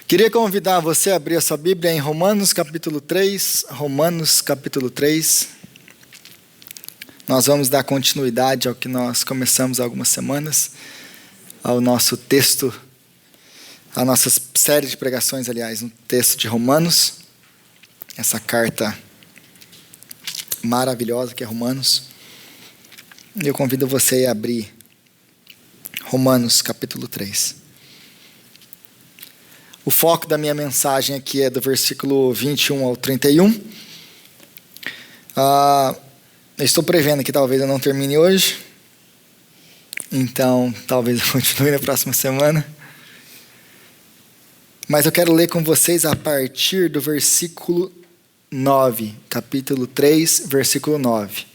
Queria convidar você a abrir a sua Bíblia em Romanos capítulo 3. Romanos capítulo 3. Nós vamos dar continuidade ao que nós começamos há algumas semanas, ao nosso texto, a nossa série de pregações, aliás, no texto de Romanos, essa carta maravilhosa que é Romanos. Eu convido você a abrir Romanos capítulo 3. O foco da minha mensagem aqui é do versículo 21 ao 31. Eu estou prevendo que talvez eu não termine hoje. Então, talvez eu continue na próxima semana. Mas eu quero ler com vocês a partir do versículo 9. Capítulo 3, versículo 9.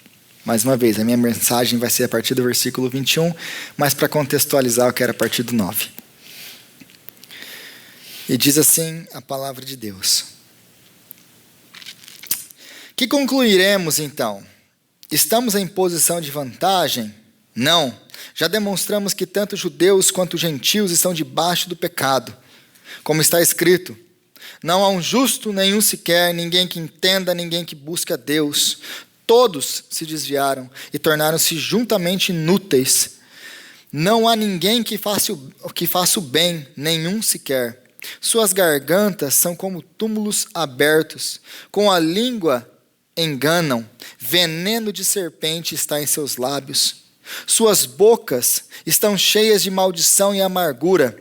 Mais uma vez, a minha mensagem vai ser a partir do versículo 21. Mas para contextualizar, eu quero a partir do 9. E diz assim a palavra de Deus. Que concluiremos então? Estamos em posição de vantagem? Não. Já demonstramos que tanto judeus quanto gentios estão debaixo do pecado. Como está escrito, não há um justo nenhum sequer, ninguém que entenda, ninguém que busque a Deus. Todos se desviaram e tornaram-se juntamente inúteis. Não há ninguém que faça o bem, nenhum sequer. Suas gargantas são como túmulos abertos, com a língua enganam, veneno de serpente está em seus lábios. Suas bocas estão cheias de maldição e amargura.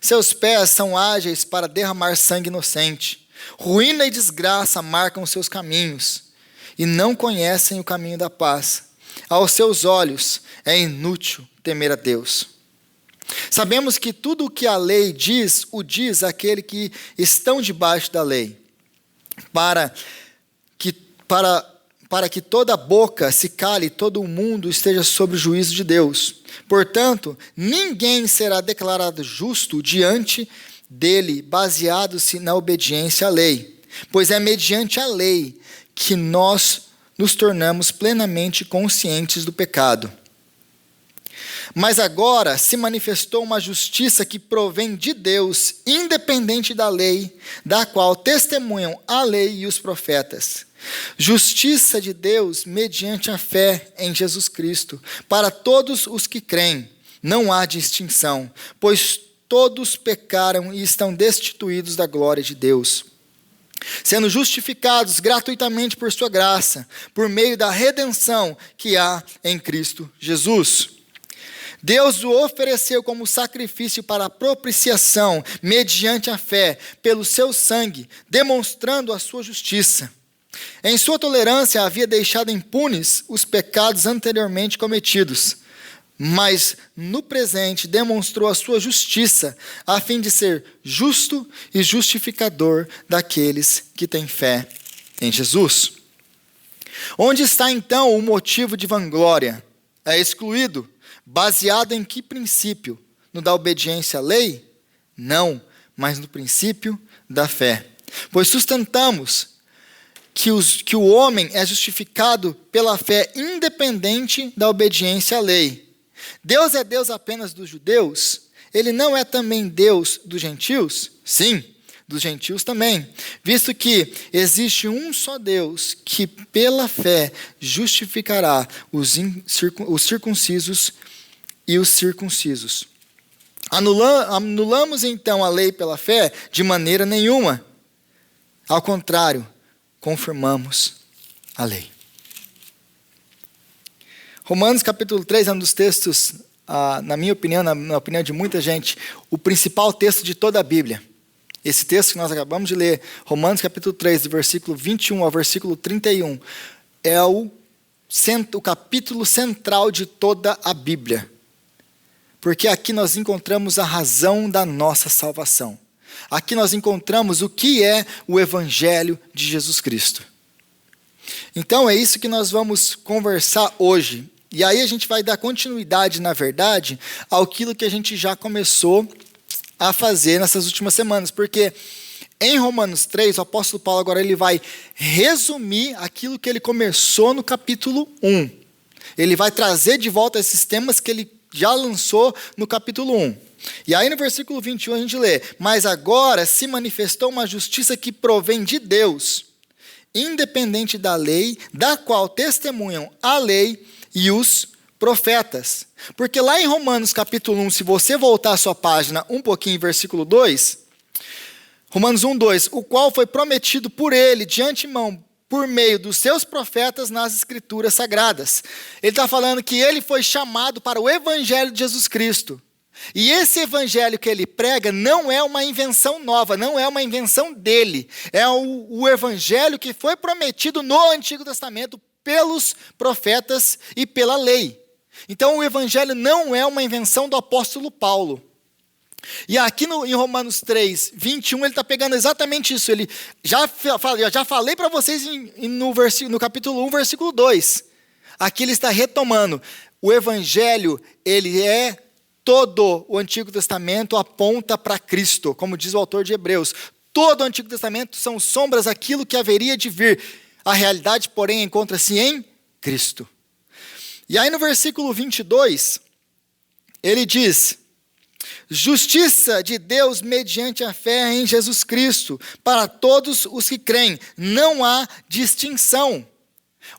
Seus pés são ágeis para derramar sangue inocente. Ruína e desgraça marcam seus caminhos, e não conhecem o caminho da paz. Aos seus olhos é inútil temer a Deus. Sabemos que tudo o que a lei diz, o diz àquele que estão debaixo da lei, para que toda boca se cale e todo o mundo esteja sob o juízo de Deus. Portanto, ninguém será declarado justo diante dele, baseado-se na obediência à lei, pois é mediante a lei que nós nos tornamos plenamente conscientes do pecado. Mas agora se manifestou uma justiça que provém de Deus, independente da lei, da qual testemunham a lei e os profetas. Justiça de Deus mediante a fé em Jesus Cristo, para todos os que creem. Não há distinção, pois todos pecaram e estão destituídos da glória de Deus, sendo justificados gratuitamente por sua graça, por meio da redenção que há em Cristo Jesus. Deus o ofereceu como sacrifício para a propiciação, mediante a fé, pelo seu sangue, demonstrando a sua justiça. Em sua tolerância havia deixado impunes os pecados anteriormente cometidos, mas no presente demonstrou a sua justiça, a fim de ser justo e justificador daqueles que têm fé em Jesus. Onde está então o motivo de vanglória? É excluído. Baseado em que princípio? No da obediência à lei? Não, mas no princípio da fé. Pois sustentamos que o homem é justificado pela fé independente da obediência à lei. Deus é Deus apenas dos judeus? Ele não é também Deus dos gentios? Sim, dos gentios também, visto que existe um só Deus que pela fé justificará os circuncisos e os circuncisos. Anulamos então a lei pela fé? De maneira nenhuma. Ao contrário, confirmamos a lei. Romanos capítulo 3 é um dos textos, na minha opinião, na opinião de muita gente, o principal texto de toda a Bíblia. Esse texto que nós acabamos de ler, Romanos capítulo 3, do versículo 21 ao versículo 31, é o capítulo central de toda a Bíblia. Porque aqui nós encontramos a razão da nossa salvação. Aqui nós encontramos o que é o Evangelho de Jesus Cristo. Então é isso que nós vamos conversar hoje. E aí a gente vai dar continuidade, na verdade, àquilo que a gente já começou a fazer nessas últimas semanas. Porque em Romanos 3, o apóstolo Paulo agora ele vai resumir aquilo que ele começou no capítulo 1. Ele vai trazer de volta esses temas que ele já lançou no capítulo 1. E aí no versículo 21 a gente lê: mas agora se manifestou uma justiça que provém de Deus, independente da lei, da qual testemunham a lei e os profetas. Porque lá em Romanos capítulo 1, se você voltar a sua página um pouquinho, versículo 2, Romanos 1, 2, o qual foi prometido por ele de antemão, por meio dos seus profetas nas escrituras sagradas. Ele está falando que ele foi chamado para o evangelho de Jesus Cristo. E esse evangelho que ele prega não é uma invenção nova, não é uma invenção dele. É o evangelho que foi prometido no Antigo Testamento pelos profetas e pela lei. Então o evangelho não é uma invenção do apóstolo Paulo. E aqui em Romanos 3, 21, ele está pegando exatamente isso. Ele eu já falei para vocês no capítulo 1, versículo 2. Aqui ele está retomando. O evangelho, ele é todo o Antigo Testamento aponta para Cristo, como diz o autor de Hebreus. Todo o Antigo Testamento são sombras daquilo que haveria de vir. A realidade, porém, encontra-se em Cristo. E aí no versículo 22, ele diz: justiça de Deus mediante a fé em Jesus Cristo, para todos os que creem, não há distinção.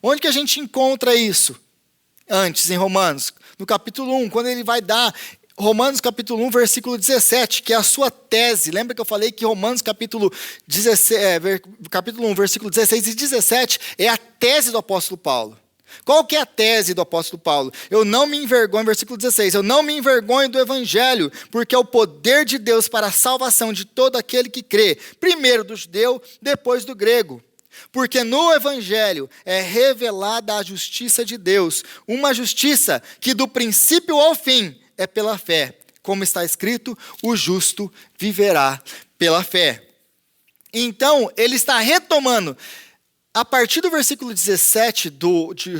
Onde que a gente encontra isso? Antes, em Romanos, no capítulo 1, quando ele vai dar Romanos capítulo 1, versículo 17, que é a sua tese. Lembra que eu falei que Romanos capítulo 1, versículo 16 e 17 é a tese do apóstolo Paulo. Qual que é a tese do apóstolo Paulo? Eu não me envergonho, versículo 16, eu não me envergonho do evangelho, porque é o poder de Deus para a salvação de todo aquele que crê, primeiro do judeu, depois do grego. Porque no evangelho é revelada a justiça de Deus, uma justiça que do princípio ao fim é pela fé. Como está escrito, o justo viverá pela fé. Então, ele está retomando. A partir do versículo 17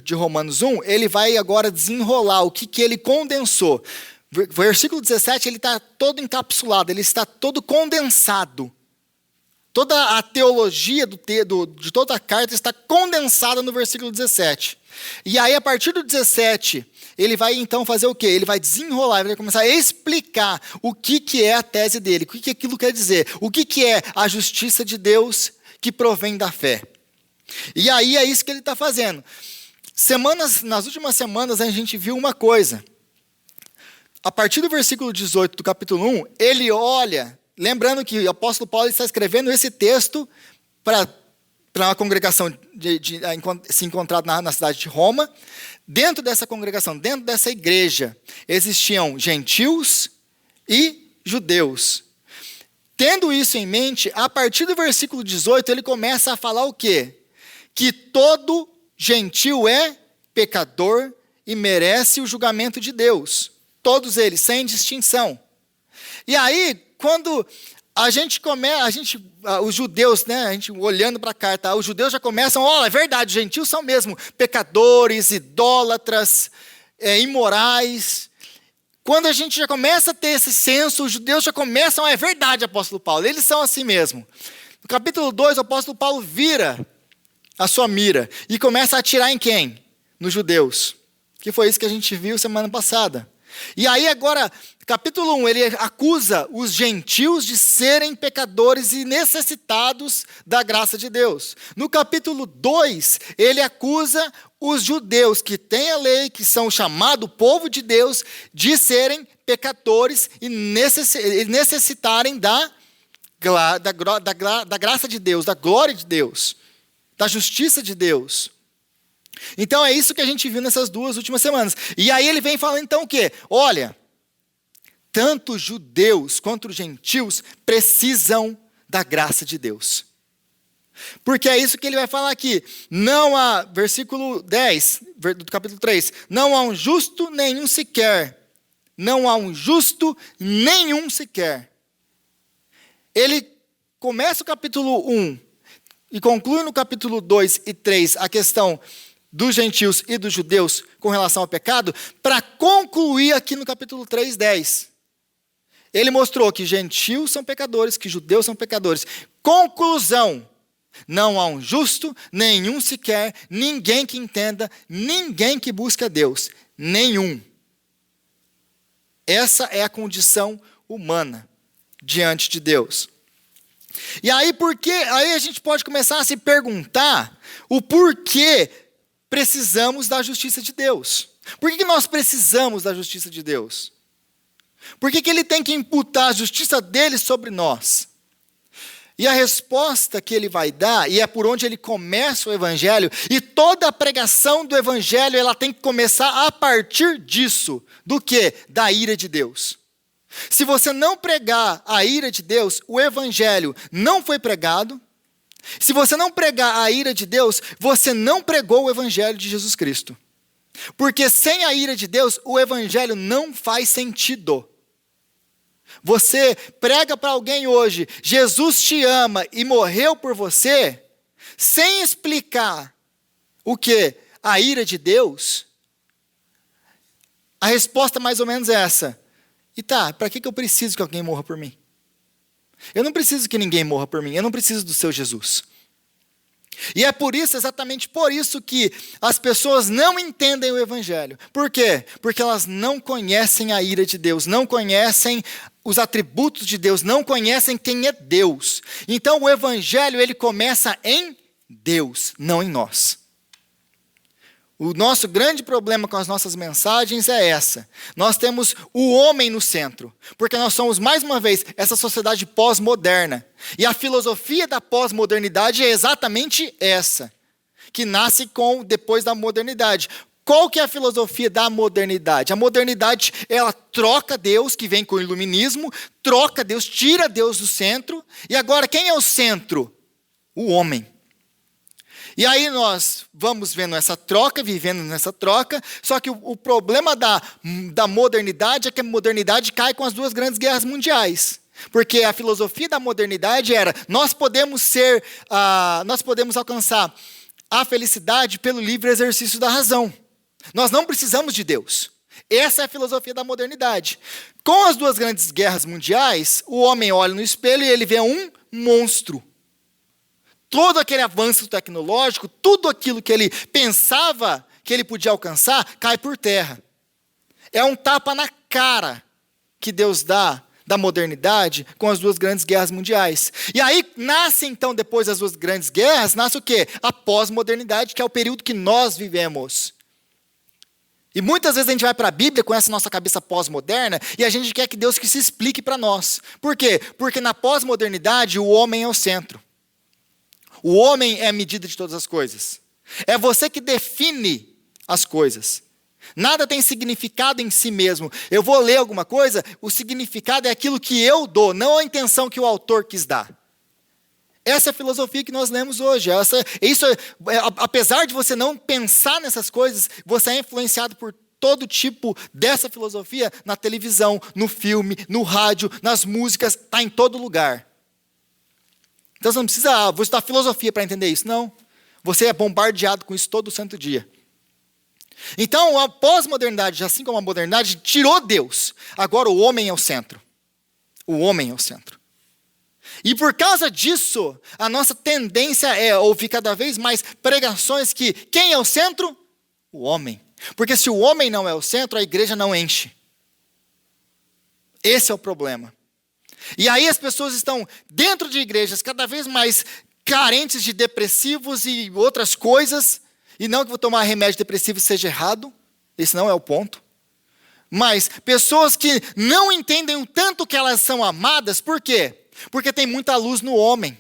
de Romanos 1, ele vai agora desenrolar o que ele condensou. Versículo 17, ele está todo encapsulado, ele está todo condensado. Toda a teologia de toda a carta está condensada no versículo 17. E aí, a partir do 17, ele vai então fazer o quê? Ele vai desenrolar, ele vai começar a explicar o que é a tese dele, o que aquilo quer dizer, o que é a justiça de Deus que provém da fé. E aí é isso que ele está fazendo. Nas últimas semanas a gente viu uma coisa. A partir do versículo 18 do capítulo 1, ele olha, lembrando que o apóstolo Paulo está escrevendo esse texto para uma congregação se encontrar na cidade de Roma. Dentro dessa congregação, dentro dessa igreja, existiam gentios e judeus. Tendo isso em mente, a partir do versículo 18, ele começa a falar o quê? Que todo gentil é pecador e merece o julgamento de Deus. Todos eles, sem distinção. E aí, quando os judeus, né, a gente olhando para a carta, os judeus já começam, é verdade, os gentios são mesmo pecadores, idólatras, imorais. Quando a gente já começa a ter esse senso, os judeus já começam, é verdade, apóstolo Paulo, eles são assim mesmo. No capítulo 2, o apóstolo Paulo vira a sua mira e começa a atirar em quem? Nos judeus. Que foi isso que a gente viu semana passada. E aí agora, capítulo 1, ele acusa os gentios de serem pecadores e necessitados da graça de Deus. No capítulo 2, ele acusa os judeus que têm a lei, que são chamado povo de Deus, de serem pecadores e necessitarem da graça de Deus, da glória de Deus, da justiça de Deus. Então é isso que a gente viu nessas duas últimas semanas. E aí ele vem falando então o quê? Olha, tanto os judeus quanto os gentios precisam da graça de Deus. Porque é isso que ele vai falar aqui. Não há, versículo 10 do capítulo 3, não há um justo nenhum sequer. Não há um justo nenhum sequer. Ele começa o capítulo 1 e conclui no capítulo 2 e 3 a questão dos gentios e dos judeus com relação ao pecado, para concluir aqui no capítulo 3, 10. Ele mostrou que gentios são pecadores, que judeus são pecadores. Conclusão: não há um justo, nenhum sequer, ninguém que entenda, ninguém que busque a Deus. Nenhum. Essa é a condição humana diante de Deus. E aí, aí a gente pode começar a se perguntar o porquê precisamos da justiça de Deus. Por que nós precisamos da justiça de Deus? Por que ele tem que imputar a justiça dele sobre nós? E a resposta que ele vai dar, e é por onde ele começa o evangelho, e toda a pregação do evangelho, ela tem que começar a partir disso. Do quê? Da ira de Deus. Se você não pregar a ira de Deus, o evangelho não foi pregado. Se você não pregar a ira de Deus, você não pregou o evangelho de Jesus Cristo. Porque sem a ira de Deus, o evangelho não faz sentido. Você prega para alguém hoje, Jesus te ama e morreu por você, sem explicar o que? A ira de Deus. A resposta mais ou menos é essa. E tá, para que eu preciso que alguém morra por mim? Eu não preciso que ninguém morra por mim, eu não preciso do seu Jesus. E é por isso, exatamente por isso, que as pessoas não entendem o evangelho. Por quê? Porque elas não conhecem a ira de Deus, não conhecem os atributos de Deus, não conhecem quem é Deus. Então o evangelho, ele começa em Deus, não em nós. O nosso grande problema com as nossas mensagens é essa. Nós temos o homem no centro, porque nós somos, mais uma vez, essa sociedade pós-moderna. E a filosofia da pós-modernidade é exatamente essa, que nasce depois da modernidade. Qual que é a filosofia da modernidade? A modernidade, ela troca Deus, que vem com o iluminismo, troca Deus, tira Deus do centro, e agora quem é o centro? O homem. E aí nós vamos vendo essa troca, vivendo nessa troca, só que o problema da modernidade é que a modernidade cai com as duas grandes guerras mundiais. Porque a filosofia da modernidade era, nós podemos alcançar a felicidade pelo livre exercício da razão. Nós não precisamos de Deus. Essa é a filosofia da modernidade. Com as duas grandes guerras mundiais, o homem olha no espelho e ele vê um monstro. Todo aquele avanço tecnológico, tudo aquilo que ele pensava que ele podia alcançar, cai por terra. É um tapa na cara que Deus dá da modernidade com as duas grandes guerras mundiais. E aí nasce então, depois das duas grandes guerras, nasce o quê? A pós-modernidade, que é o período que nós vivemos. E muitas vezes a gente vai para a Bíblia com essa nossa cabeça pós-moderna e a gente quer que Deus que se explique para nós. Por quê? Porque na pós-modernidade o homem é o centro. O homem é a medida de todas as coisas. É você que define as coisas. Nada tem significado em si mesmo. Eu vou ler alguma coisa, o significado é aquilo que eu dou, não a intenção que o autor quis dar. Essa é a filosofia que nós lemos hoje. Apesar de você não pensar nessas coisas, você é influenciado por todo tipo dessa filosofia na televisão, no filme, no rádio, nas músicas, está em todo lugar. Então você não precisa, vou estudar filosofia para entender isso. Não. Você é bombardeado com isso todo santo dia. Então a pós-modernidade, assim como a modernidade, tirou Deus. Agora o homem é o centro. O homem é o centro. E por causa disso, a nossa tendência é ouvir cada vez mais pregações que quem é o centro? O homem. Porque se o homem não é o centro, a igreja não enche. Esse é o problema. E aí as pessoas estão dentro de igrejas cada vez mais carentes de depressivos e outras coisas. E não que vou tomar remédio depressivo seja errado. Esse não é o ponto. Mas pessoas que não entendem o tanto que elas são amadas. Por quê? Porque tem muita luz no homem.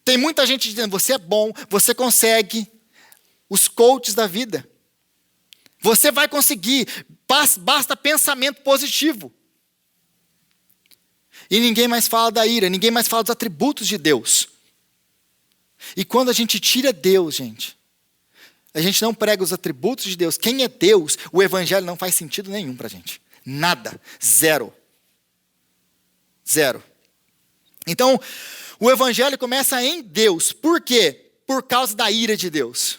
Tem muita gente dizendo, você é bom, você consegue. Os coaches da vida. Você vai conseguir, basta pensamento positivo. E ninguém mais fala da ira, ninguém mais fala dos atributos de Deus. E quando a gente tira Deus, gente, a gente não prega os atributos de Deus. Quem é Deus, o evangelho não faz sentido nenhum para a gente. Nada, zero. Zero. Então, o evangelho começa em Deus. Por quê? Por causa da ira de Deus.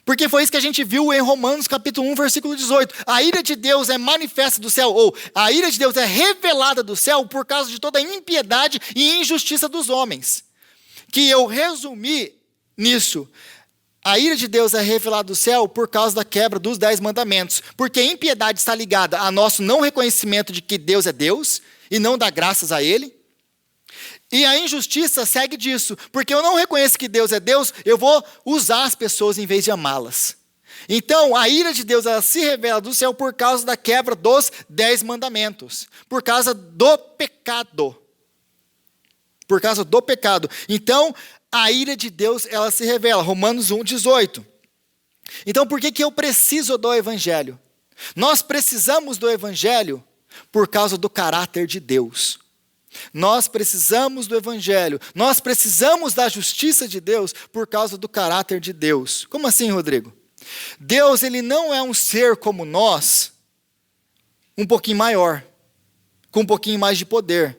Porque foi isso que a gente viu em Romanos capítulo 1, versículo 18. A ira de Deus é manifesta do céu, ou a ira de Deus é revelada do céu por causa de toda a impiedade e injustiça dos homens. Que eu resumi nisso. A ira de Deus é revelada do céu por causa da quebra dos 10 mandamentos. Porque a impiedade está ligada a nosso não reconhecimento de que Deus é Deus e não dá graças a Ele. E a injustiça segue disso. Porque eu não reconheço que Deus é Deus, eu vou usar as pessoas em vez de amá-las. Então, a ira de Deus ela se revela do céu por causa da quebra dos 10 mandamentos. Por causa do pecado. Por causa do pecado. Então, a ira de Deus, ela se revela. Romanos 1:18. Então, por que eu preciso do Evangelho? Nós precisamos do Evangelho por causa do caráter de Deus. Nós precisamos do Evangelho. Nós precisamos da justiça de Deus por causa do caráter de Deus. Como assim, Rodrigo? Deus, ele não é um ser como nós, um pouquinho maior, com um pouquinho mais de poder.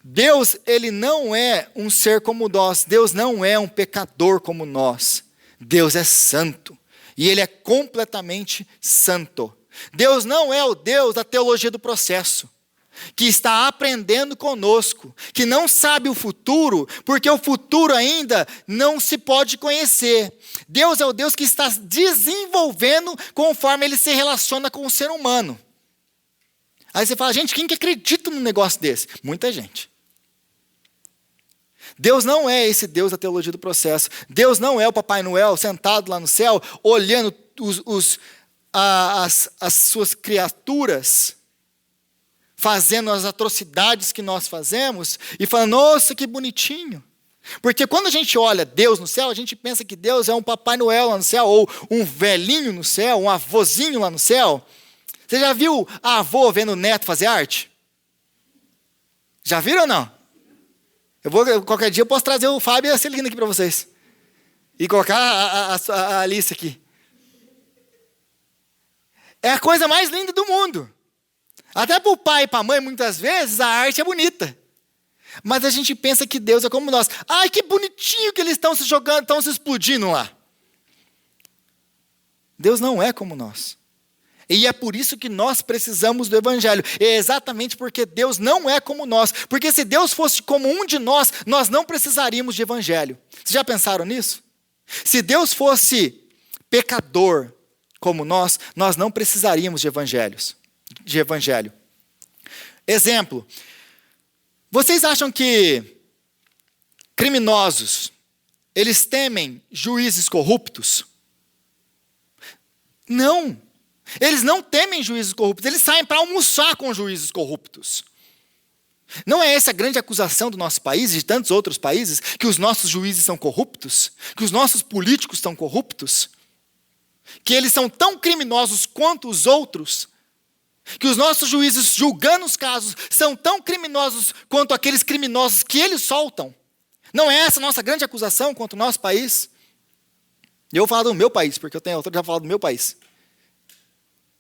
Deus, ele não é um ser como nós. Deus não é um pecador como nós. Deus é santo. E ele é completamente santo. Deus não é o Deus da teologia do processo, que está aprendendo conosco, que não sabe o futuro, porque o futuro ainda não se pode conhecer. Deus é o Deus que está desenvolvendo conforme ele se relaciona com o ser humano. Aí você fala, gente, quem que acredita num negócio desse? Muita gente. Deus não é esse Deus da teologia do processo. Deus não é o Papai Noel sentado lá no céu, olhando as suas criaturas, fazendo as atrocidades que nós fazemos, e falando, nossa, que bonitinho. Porque quando a gente olha Deus no céu, a gente pensa que Deus é um Papai Noel lá no céu, ou um velhinho no céu, um avôzinho lá no céu. Você já viu a avô vendo o neto fazer arte? Já viram ou não? Qualquer dia eu posso trazer o Fábio e a Celina aqui para vocês. E colocar a Alice aqui. É a coisa mais linda do mundo. Até para o pai e para a mãe, muitas vezes, a arte é bonita. Mas a gente pensa que Deus é como nós. Ai, que bonitinho que eles estão se jogando, estão se explodindo lá. Deus não é como nós. E é por isso que nós precisamos do Evangelho. É exatamente porque Deus não é como nós. Porque se Deus fosse como um de nós, nós não precisaríamos de Evangelho. Vocês já pensaram nisso? Se Deus fosse pecador como nós não precisaríamos de Evangelho. Exemplo. Vocês acham que criminosos, eles temem juízes corruptos? Não. Eles não temem juízes corruptos, eles saem para almoçar com juízes corruptos. Não é essa a grande acusação do nosso país e de tantos outros países, que os nossos juízes são corruptos, que os nossos políticos são corruptos, que eles são tão criminosos quanto os outros, que os nossos juízes, julgando os casos, são tão criminosos quanto aqueles criminosos que eles soltam. Não é essa a nossa grande acusação contra o nosso país? E eu vou falar do meu país, porque eu tenho autor já falado do meu país.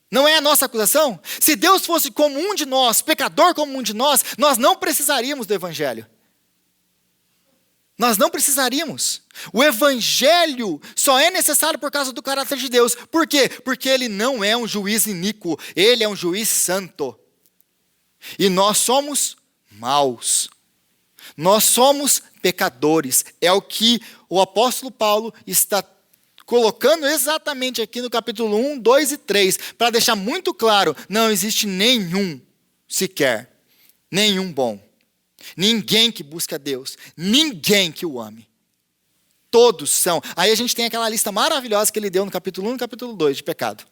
Não é a nossa acusação? Se Deus fosse como um de nós, pecador como um de nós não precisaríamos do Evangelho. Nós não precisaríamos. O Evangelho só é necessário por causa do caráter de Deus. Por quê? Porque Ele não é um juiz iníquo, Ele é um juiz santo. E nós somos maus. Nós somos pecadores. É o que o apóstolo Paulo está colocando exatamente aqui no capítulo 1, 2 e 3, para deixar muito claro, não existe nenhum sequer, nenhum bom. Ninguém que busca Deus, ninguém que o ame. Todos são. Aí a gente tem aquela lista maravilhosa que ele deu no capítulo 1 e no capítulo 2 de pecado.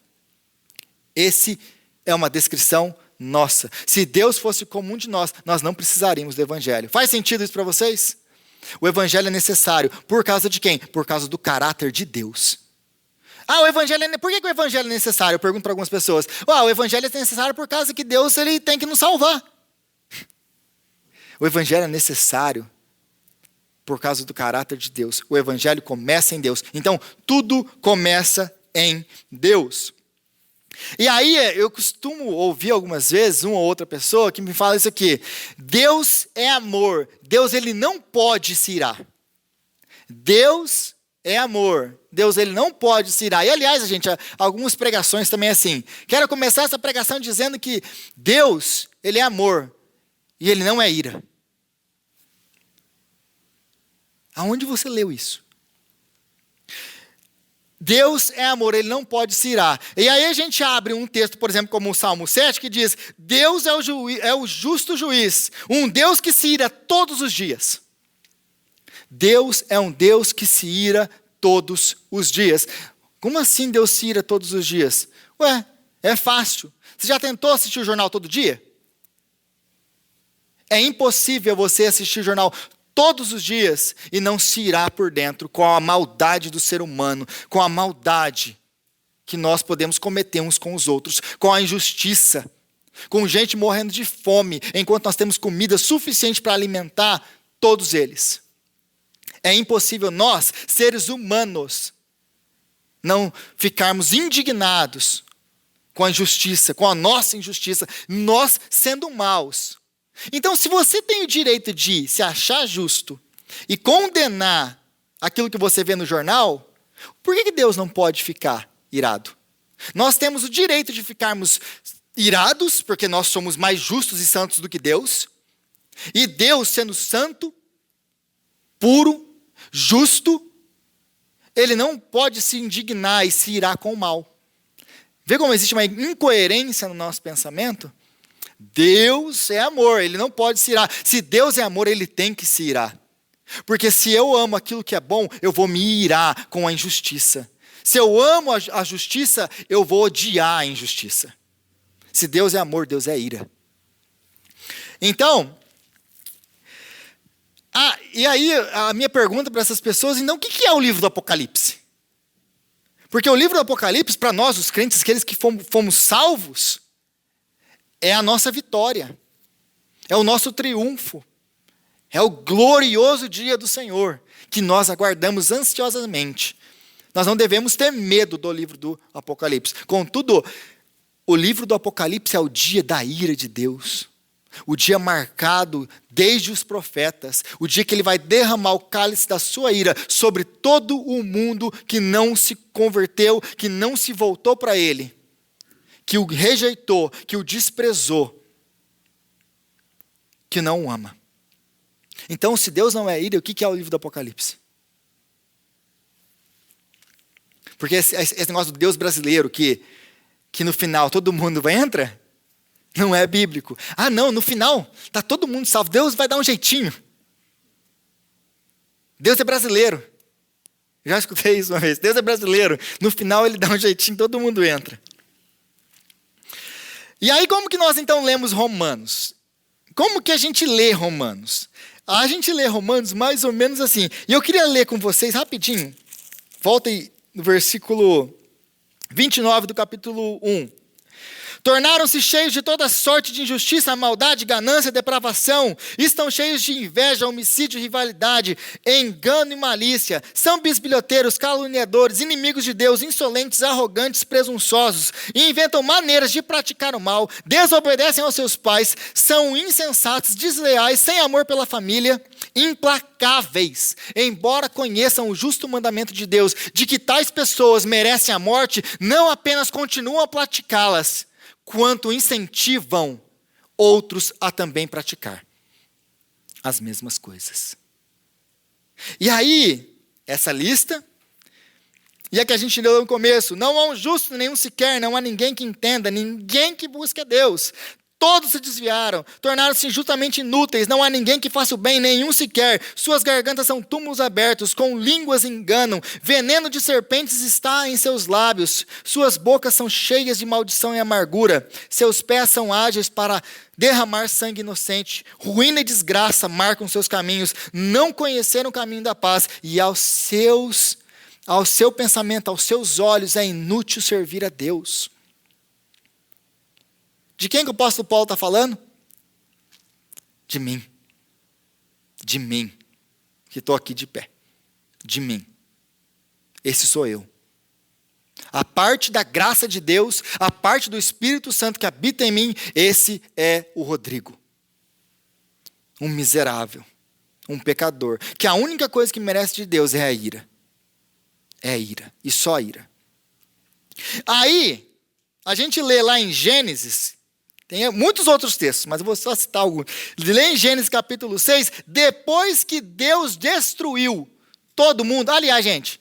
Esse é uma descrição nossa. Se Deus fosse comum de nós não precisaríamos do Evangelho. Faz sentido isso para vocês? O Evangelho é necessário. Por causa de quem? Por causa do caráter de Deus. O Evangelho por que o Evangelho é necessário? Eu pergunto para algumas pessoas. O Evangelho é necessário por causa que Deus ele tem que nos salvar. O Evangelho é necessário por causa do caráter de Deus. O Evangelho começa em Deus. Então, tudo começa em Deus. E aí, eu costumo ouvir algumas vezes uma ou outra pessoa que me fala isso aqui. Deus é amor. Deus, ele não pode se irar. Deus é amor. Deus, ele não pode se irar. E, aliás, gente, algumas pregações também é assim. Quero começar essa pregação dizendo que Deus, ele é amor. E ele não é ira. Aonde você leu isso? Deus é amor, ele não pode se irar. E aí a gente abre um texto, por exemplo, como o Salmo 7, que diz: Deus é o justo juiz, um Deus que se ira todos os dias. Deus é um Deus que se ira todos os dias. Como assim Deus se ira todos os dias? Ué, é fácil. Você já tentou assistir o jornal todo dia? É impossível você assistir o jornal todos os dias e não se irar por dentro com a maldade do ser humano, com a maldade que nós podemos cometer uns com os outros, com a injustiça, com gente morrendo de fome, enquanto nós temos comida suficiente para alimentar todos eles. É impossível nós, seres humanos, não ficarmos indignados com a injustiça, com a nossa injustiça, nós sendo maus. Então, se você tem o direito de se achar justo e condenar aquilo que você vê no jornal, por que Deus não pode ficar irado? Nós temos o direito de ficarmos irados, porque nós somos mais justos e santos do que Deus. E Deus, sendo santo, puro, justo, ele não pode se indignar e se irar com o mal. Vê como existe uma incoerência no nosso pensamento? Deus é amor, ele não pode se irar. Se Deus é amor, ele tem que se irar. Porque se eu amo aquilo que é bom, eu vou me irar com a injustiça. Se eu amo a justiça, eu vou odiar a injustiça. Se Deus é amor, Deus é ira. Então, e aí a minha pergunta para essas pessoas, então, o que é o livro do Apocalipse? Porque o livro do Apocalipse, para nós, os crentes, aqueles que fomos salvos, é a nossa vitória, é o nosso triunfo, é o glorioso dia do Senhor, que nós aguardamos ansiosamente. Nós não devemos ter medo do livro do Apocalipse. Contudo, o livro do Apocalipse é o dia da ira de Deus, o dia marcado desde os profetas, o dia que ele vai derramar o cálice da sua ira sobre todo o mundo que não se converteu, que não se voltou para ele, que o rejeitou, que o desprezou, que não o ama. Então, se Deus não é ira, o que é o livro do Apocalipse? Porque esse negócio do Deus brasileiro, que no final todo mundo entra, não é bíblico. Ah, não, no final está todo mundo salvo. Deus vai dar um jeitinho. Deus é brasileiro. Já escutei isso uma vez. Deus é brasileiro. No final ele dá um jeitinho, todo mundo entra. E aí, como que nós então lemos Romanos? Como que a gente lê Romanos? A gente lê Romanos mais ou menos assim. E eu queria ler com vocês rapidinho. Volta aí no versículo 29 do capítulo 1. Tornaram-se cheios de toda sorte de injustiça, maldade, ganância, depravação. Estão cheios de inveja, homicídio, rivalidade, engano e malícia. São bisbilhoteiros, caluniadores, inimigos de Deus, insolentes, arrogantes, presunçosos. E inventam maneiras de praticar o mal. Desobedecem aos seus pais. São insensatos, desleais, sem amor pela família. Implacáveis. Embora conheçam o justo mandamento de Deus, de que tais pessoas merecem a morte, não apenas continuam a praticá-las, quanto incentivam outros a também praticar as mesmas coisas. E aí, essa lista, e é que a gente leu no começo: não há um justo nenhum sequer, não há ninguém que entenda, ninguém que busque a Deus. Todos se desviaram, tornaram-se injustamente inúteis, não há ninguém que faça o bem, nenhum sequer. Suas gargantas são túmulos abertos, com línguas enganam, veneno de serpentes está em seus lábios. Suas bocas são cheias de maldição e amargura, seus pés são ágeis para derramar sangue inocente. Ruína e desgraça marcam seus caminhos, não conheceram o caminho da paz, e ao seu pensamento, aos seus olhos, é inútil servir a Deus. De quem que o apóstolo Paulo está falando? De mim. De mim. Que estou aqui de pé. De mim. Esse sou eu. A parte da graça de Deus, a parte do Espírito Santo que habita em mim, esse é o Rodrigo. Um miserável. Um pecador. Que a única coisa que merece de Deus é a ira. É a ira. E só a ira. Aí, a gente lê lá em Gênesis. Tem muitos outros textos, mas eu vou só citar alguns. Lê em Gênesis capítulo 6, depois que Deus destruiu todo mundo. Aliás, gente,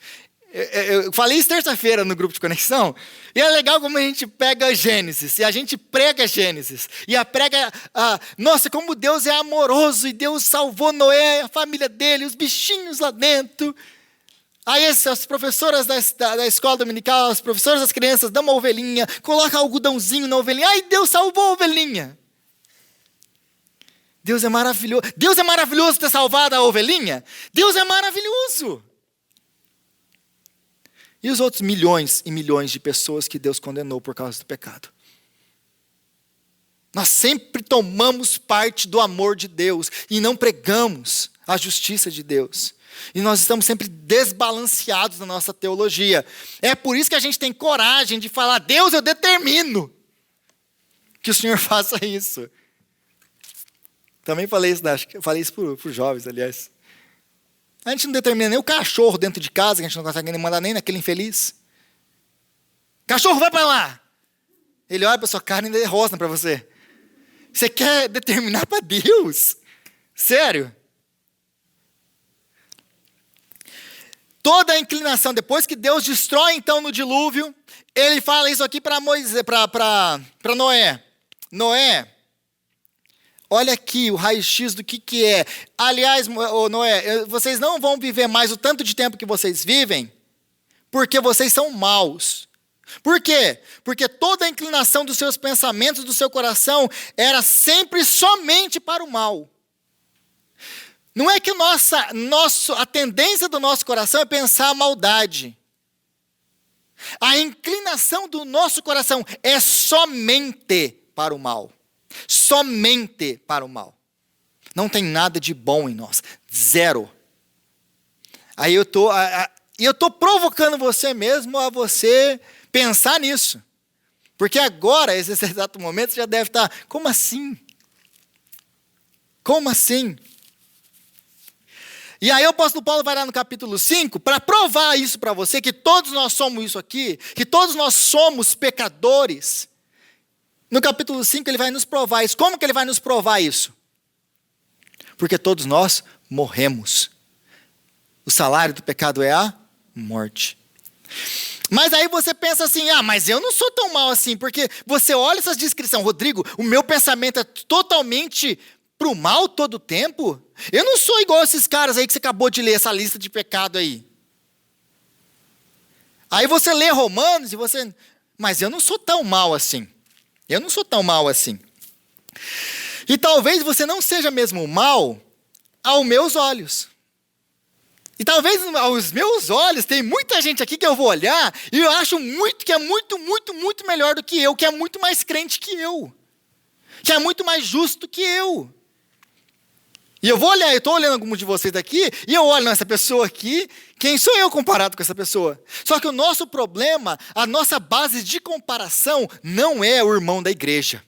Eu falei isso terça-feira no grupo de conexão, e é legal como a gente pega Gênesis, e a gente prega Gênesis, e nossa, como Deus é amoroso, e Deus salvou Noé, a família dele, os bichinhos lá dentro. Aí as professoras da escola dominical, as professoras das crianças dão uma ovelhinha, colocam algodãozinho na ovelhinha, ai, Deus salvou a ovelhinha. Deus é maravilhoso. Deus é maravilhoso ter salvado a ovelhinha? Deus é maravilhoso. E os outros milhões e milhões de pessoas que Deus condenou por causa do pecado? Nós sempre tomamos parte do amor de Deus e não pregamos a justiça de Deus. E nós estamos sempre desbalanceados na nossa teologia. É por isso que a gente tem coragem de falar: Deus, eu determino que o Senhor faça isso. Também falei isso, acho que eu falei isso para os jovens, aliás. A gente não determina nem o cachorro dentro de casa, que a gente não consegue nem mandar nem naquele infeliz. Cachorro, vai para lá! Ele olha para sua cara e ainda rosna para você. Você quer determinar para Deus? Sério? Toda a inclinação, depois que Deus destrói então no dilúvio, ele fala isso aqui para Noé. Noé, olha aqui o raio-x do que é. Aliás, Noé, vocês não vão viver mais o tanto de tempo que vocês vivem, porque vocês são maus. Por quê? Porque toda a inclinação dos seus pensamentos, do seu coração, era sempre somente para o mal. Não é que a tendência do nosso coração é pensar a maldade. A inclinação do nosso coração é somente para o mal. Somente para o mal. Não tem nada de bom em nós. Zero. Aí eu estou provocando você mesmo a você pensar nisso. Porque agora, nesse exato momento, você já deve estar: como assim? Como assim? E aí o apóstolo Paulo vai lá no capítulo 5 para provar isso para você, que todos nós somos isso aqui, que todos nós somos pecadores. No capítulo 5 ele vai nos provar isso. Como que ele vai nos provar isso? Porque todos nós morremos. O salário do pecado é a morte. Mas aí você pensa assim: mas eu não sou tão mal assim, porque você olha essa descrição: Rodrigo, o meu pensamento é totalmente para o mal todo o tempo. Eu não sou igual esses caras aí que você acabou de ler essa lista de pecado aí. Aí você lê Romanos e você: mas eu não sou tão mal assim. Eu não sou tão mal assim. E talvez você não seja mesmo mal aos meus olhos. E talvez aos meus olhos tem muita gente aqui que eu vou olhar e eu acho que é muito, muito, muito melhor do que eu, que é muito mais crente que eu, que é muito mais justo que eu. E eu estou olhando alguns de vocês daqui, e eu olho essa pessoa aqui, quem sou eu comparado com essa pessoa? Só que o nosso problema, a nossa base de comparação, não é o irmão da igreja.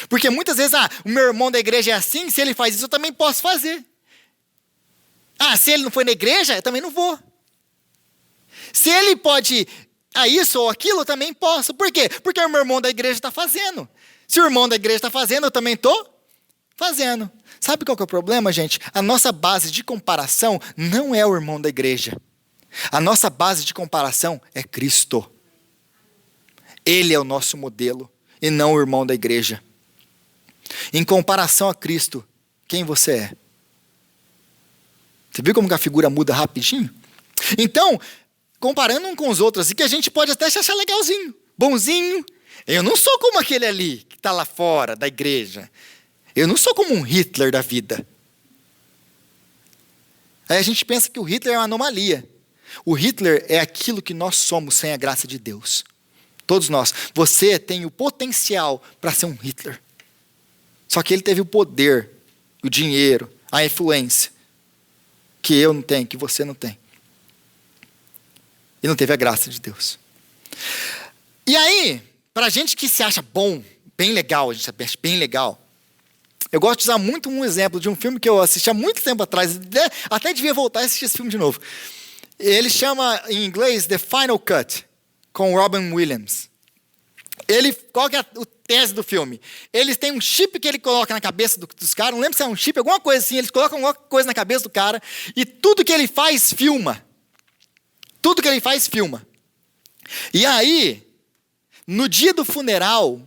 Porque muitas vezes, o meu irmão da igreja é assim, se ele faz isso, eu também posso fazer. Se ele não foi na igreja, eu também não vou. Se ele pode isso ou aquilo, eu também posso. Por quê? Porque o meu irmão da igreja está fazendo. Se o irmão da igreja está fazendo, eu também estou fazendo. Sabe qual que é o problema, gente? A nossa base de comparação não é o irmão da igreja. A nossa base de comparação é Cristo. Ele é o nosso modelo e não o irmão da igreja. Em comparação a Cristo, quem você é? Você viu como que a figura muda rapidinho? Então, comparando um com os outros, e que a gente pode até se achar legalzinho, bonzinho. Eu não sou como aquele ali que está lá fora da igreja. Eu não sou como um Hitler da vida. Aí a gente pensa que o Hitler é uma anomalia. O Hitler é aquilo que nós somos sem a graça de Deus. Todos nós. Você tem o potencial para ser um Hitler. Só que ele teve o poder, o dinheiro, a influência, que eu não tenho, que você não tem. E não teve a graça de Deus. E aí, para a gente que se acha bom, bem legal, a gente acha bem legal, eu gosto de usar muito um exemplo de um filme que eu assisti há muito tempo atrás, até devia voltar a assistir esse filme de novo. Ele chama, em inglês, The Final Cut, com Robin Williams. Qual que é a tese do filme? Eles têm um chip que ele coloca na cabeça dos caras, não lembro se é um chip, alguma coisa assim, eles colocam alguma coisa na cabeça do cara, e tudo que ele faz, filma. Tudo que ele faz, filma. E aí, no dia do funeral,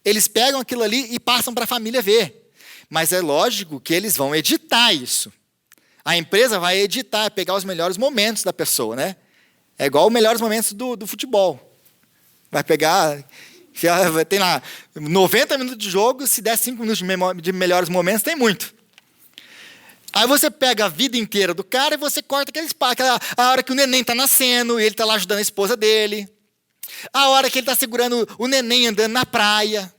eles pegam aquilo ali e passam para a família ver. Mas é lógico que eles vão editar isso. A empresa vai editar, pegar os melhores momentos da pessoa, né? É igual os melhores momentos do futebol. Vai pegar, tem lá 90 minutos de jogo, se der 5 minutos de melhores momentos, tem muito. Aí você pega a vida inteira do cara e você corta a hora que o neném está nascendo e ele está lá ajudando a esposa dele. A hora que ele está segurando o neném andando na praia.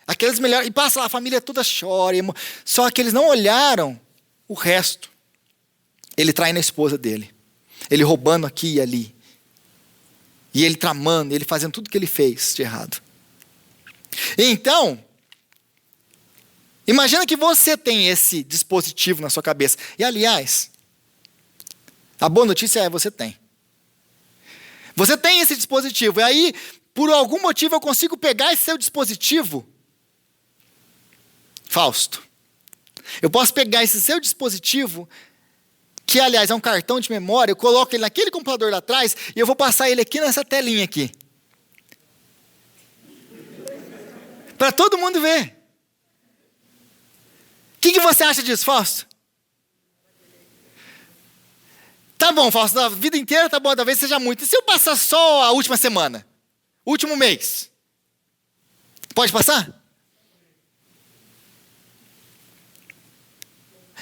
Aqueles melhores. E passa lá, a família toda chora. Só que eles não olharam o resto. Ele traindo a esposa dele. Ele roubando aqui e ali. E ele tramando, ele fazendo tudo que ele fez de errado. Então, imagina que você tem esse dispositivo na sua cabeça. E, aliás, a boa notícia é você tem. Você tem esse dispositivo. E aí, por algum motivo, eu consigo pegar esse seu dispositivo, Fausto. Eu posso pegar esse seu dispositivo, que, aliás, é um cartão de memória, eu coloco ele naquele computador lá atrás e eu vou passar ele aqui nessa telinha aqui. Para todo mundo ver. O que você acha disso, Fausto? Tá bom, Fausto, a vida inteira tá bom, talvez seja muito. E se eu passar só a última semana? O último mês? Pode passar?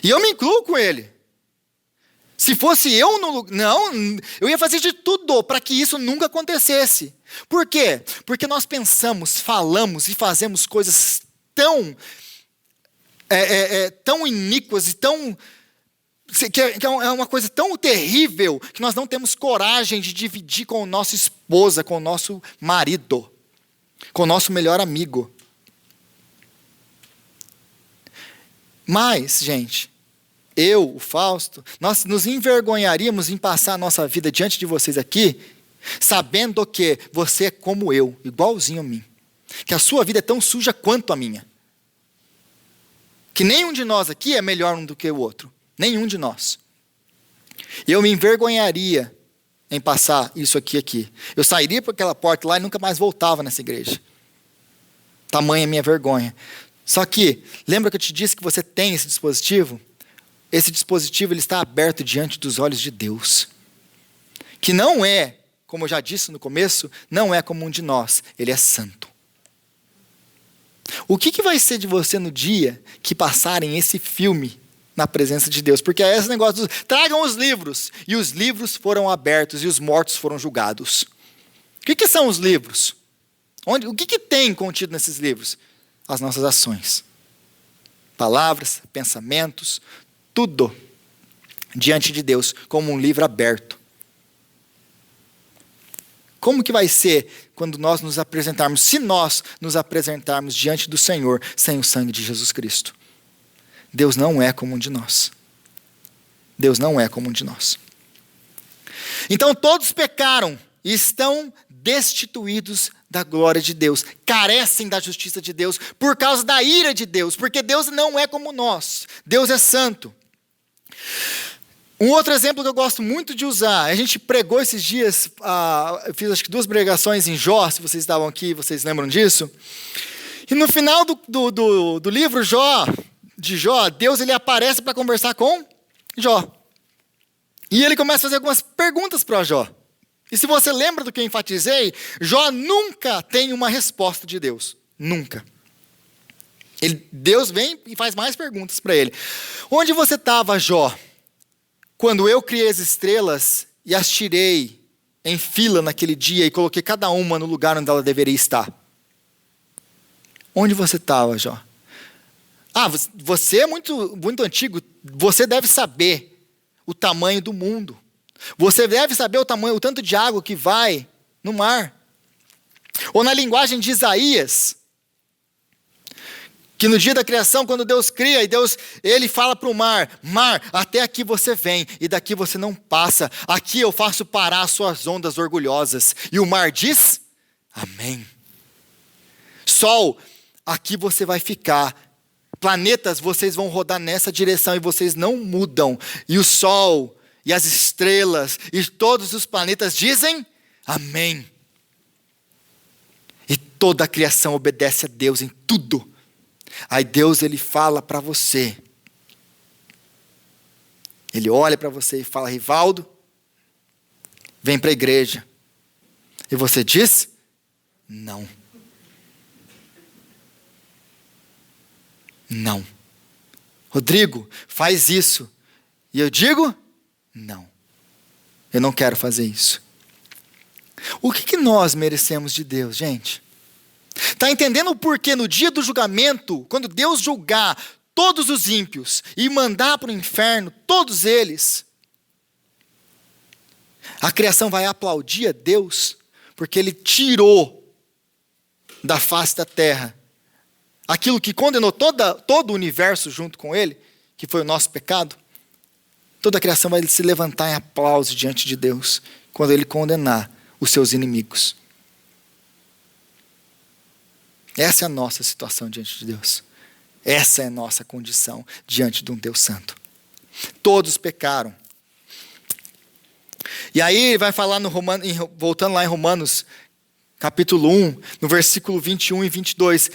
E eu me incluo com ele. Se fosse eu no lugar... Não, eu ia fazer de tudo para que isso nunca acontecesse. Por quê? Porque nós pensamos, falamos e fazemos coisas tão iníquas e tão... que é uma coisa tão terrível que nós não temos coragem de dividir com a nossa esposa, com o nosso marido, com o nosso melhor amigo. Mas, gente, eu, o Fausto, nós nos envergonharíamos em passar a nossa vida diante de vocês aqui, sabendo que você é como eu, igualzinho a mim. Que a sua vida é tão suja quanto a minha. Que nenhum de nós aqui é melhor um do que o outro. Nenhum de nós. Eu me envergonharia em passar isso aqui. Eu sairia por aquela porta lá e nunca mais voltava nessa igreja. Tamanha minha vergonha. Só que, lembra que eu te disse que você tem esse dispositivo? Esse dispositivo ele está aberto diante dos olhos de Deus. Que não é, como eu já disse no começo, não é como um de nós. Ele é santo. O que vai ser de você no dia que passarem esse filme na presença de Deus? Porque é esse negócio dos... Tragam os livros. E os livros foram abertos e os mortos foram julgados. O que são os livros? O que tem contido nesses livros? As nossas ações. Palavras, pensamentos, tudo diante de Deus, como um livro aberto. Como que vai ser quando nós nos apresentarmos, se nós nos apresentarmos diante do Senhor, sem o sangue de Jesus Cristo? Deus não é como um de nós. Deus não é como um de nós. Então todos pecaram e estão destituídos da glória de Deus, carecem da justiça de Deus por causa da ira de Deus, porque Deus não é como nós, Deus é santo. Um outro exemplo que eu gosto muito de usar, a gente pregou esses dias, eu fiz acho que 2 pregações em Jó, se vocês estavam aqui, vocês lembram disso? E no final do livro de Jó, Deus ele aparece para conversar com Jó. E ele começa a fazer algumas perguntas para Jó. E se você lembra do que eu enfatizei, Jó nunca tem uma resposta de Deus. Nunca. Deus vem e faz mais perguntas para ele. Onde você estava, Jó, quando eu criei as estrelas e as tirei em fila naquele dia e coloquei cada uma no lugar onde ela deveria estar? Onde você estava, Jó? Você é muito, muito antigo. Você deve saber o tamanho do mundo. Você deve saber o tanto de água que vai no mar. Ou na linguagem de Isaías, que no dia da criação, quando Deus cria, e ele fala para o mar, até aqui você vem, e daqui você não passa. Aqui eu faço parar as suas ondas orgulhosas. E o mar diz, amém. Sol, aqui você vai ficar. Planetas, vocês vão rodar nessa direção e vocês não mudam. E o sol e as estrelas e todos os planetas dizem amém. E toda a criação obedece a Deus em tudo. Aí Deus, ele fala para você. Ele olha para você e fala: Rivaldo, vem para a igreja. E você diz: não. Não. Rodrigo, faz isso. E eu digo: não. Eu não quero fazer isso. O que nós merecemos de Deus, gente? Está entendendo o porquê no dia do julgamento, quando Deus julgar todos os ímpios e mandar para o inferno todos eles, a criação vai aplaudir a Deus, porque Ele tirou da face da terra aquilo que condenou todo o universo junto com Ele, que foi o nosso pecado. Toda a criação vai se levantar em aplauso diante de Deus, quando Ele condenar os seus inimigos. Essa é a nossa situação diante de Deus. Essa é a nossa condição diante de um Deus santo. Todos pecaram. E aí ele vai falar, voltando lá em Romanos, capítulo 1, no versículo 21 e 22.